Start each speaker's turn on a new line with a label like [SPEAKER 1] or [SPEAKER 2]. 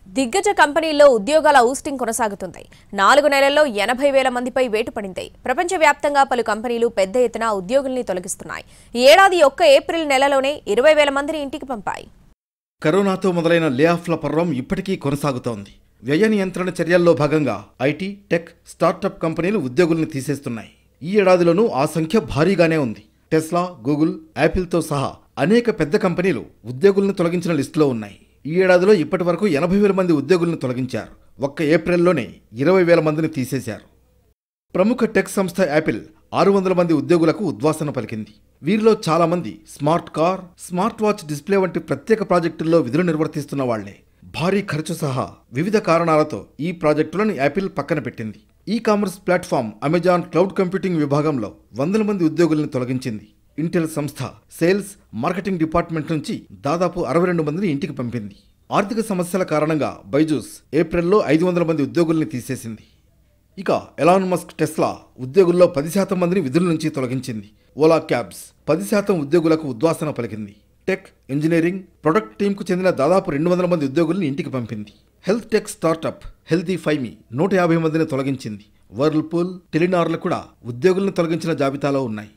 [SPEAKER 1] దిగ్గజ కంపెనీల్లో ఉద్యోగాల ఊస్టింగ్ కొనసాగుతుంది. 4 నెలల్లో 80,000 మందిపై వేటు పడింది. ప్రపంచవ్యాప్తంగా పలు కంపెనీలు పెద్ద ఎత్తున ఉద్యోగుల్ని తొలగిస్తున్నాయి. ఈ ఏడాది ఒక్క ఏప్రిల్ నెలలోనే 20,000 మందిని ఇంటికి పంపాయి.
[SPEAKER 2] కరోనాతో మొదలైన లేఆఫ్ల పర్వం ఇప్పటికీ కొనసాగుతోంది. వ్యయ నియంత్రణ చర్యల్లో భాగంగా ఐటీ, టెక్, స్టార్టప్ కంపెనీలు ఉద్యోగుల్ని తీసేస్తున్నాయి. ఈ ఏడాదిలోనూ ఆ సంఖ్య భారీగానే ఉంది. టెస్లా, గూగుల్, యాపిల్తో సహా అనేక పెద్ద కంపెనీలు ఉద్యోగులను తొలగించిన లిస్టులో ఉన్నాయి. ఈ ఏడాదిలో ఇప్పటి వరకు 80,000 మంది ఉద్యోగులను తొలగించారు. ఒక్క ఏప్రిల్లోనే 20,000 మందిని తీసేశారు. ప్రముఖ టెక్ సంస్థ యాపిల్ 600 మంది ఉద్యోగులకు ఉద్వాసన పలికింది. వీరిలో చాలా మంది smart car, smart watch display వంటి ప్రత్యేక ప్రాజెక్టుల్లో విధులు నిర్వర్తిస్తున్న వాళ్లే. భారీ ఖర్చు సహా వివిధ కారణాలతో ఈ ప్రాజెక్టులను యాపిల్ పక్కన పెట్టింది. E commerce platform Amazon cloud computing విభాగంలో 100 మంది ఉద్యోగులను తొలగించింది. ఇంటెల్ సంస్థ సేల్స్, మార్కెటింగ్ డిపార్ట్మెంట్ నుంచి దాదాపు 62 మందిని ఇంటికి పంపింది. ఆర్థిక సమస్యల కారణంగా బైజూస్ ఏప్రిల్లో 500 మంది ఉద్యోగుల్ని తీసేసింది. ఇక ఎలాన్ మస్క్ టెస్లా ఉద్యోగుల్లో 10% మందిని విధుల నుంచి తొలగించింది. ఓలా క్యాబ్స్ 10% ఉద్యోగులకు ఉద్వాసన పలికింది. టెక్, ఇంజనీరింగ్, ప్రొడక్ట్ టీంకు చెందిన దాదాపు 200 మంది ఉద్యోగుల్ని ఇంటికి పంపింది. హెల్త్ టెక్ స్టార్టప్ హెల్తీ ఫైమి 150 మందిని తొలగించింది. వర్ల్పూల్, టెలినార్లు కూడా ఉద్యోగులను తొలగించిన జాబితాలో ఉన్నాయి.